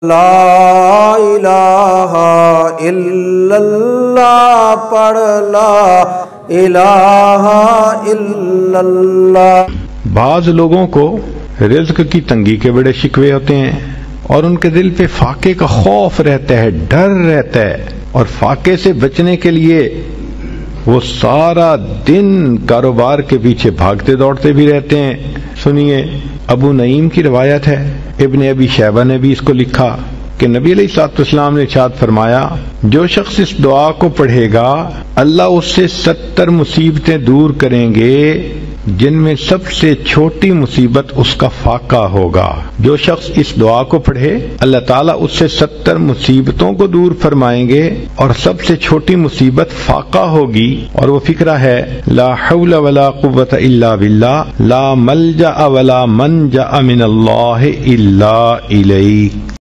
لا الہ الا اللہ پڑھ لا الہ الا اللہ۔ بعض لوگوں کو رزق کی تنگی کے بڑے شکوے ہوتے ہیں اور ان کے دل پہ فاقے کا خوف رہتا ہے، ڈر رہتا ہے، اور فاقے سے بچنے کے لیے وہ سارا دن کاروبار کے پیچھے بھاگتے دوڑتے بھی رہتے ہیں۔ سنیے، ابو نعیم کی روایت ہے، ابن ابی شیبہ نے بھی اس کو لکھا کہ نبی علیہ الصلوۃ والسلام نے ارشاد فرمایا، جو شخص اس دعا کو پڑھے گا اللہ اس سے 70 مصیبتیں دور کریں گے جن میں سب سے چھوٹی مصیبت اس کا فاقہ ہوگا۔ جو شخص اس دعا کو پڑھے اللہ تعالیٰ اس سے 70 مصیبتوں کو دور فرمائیں گے اور سب سے چھوٹی مصیبت فاقہ ہوگی، اور وہ فقرہ ہے لا حول ولا قوة الا باللہ، لا ملجأ ولا منجأ من اللہ الا الیہ۔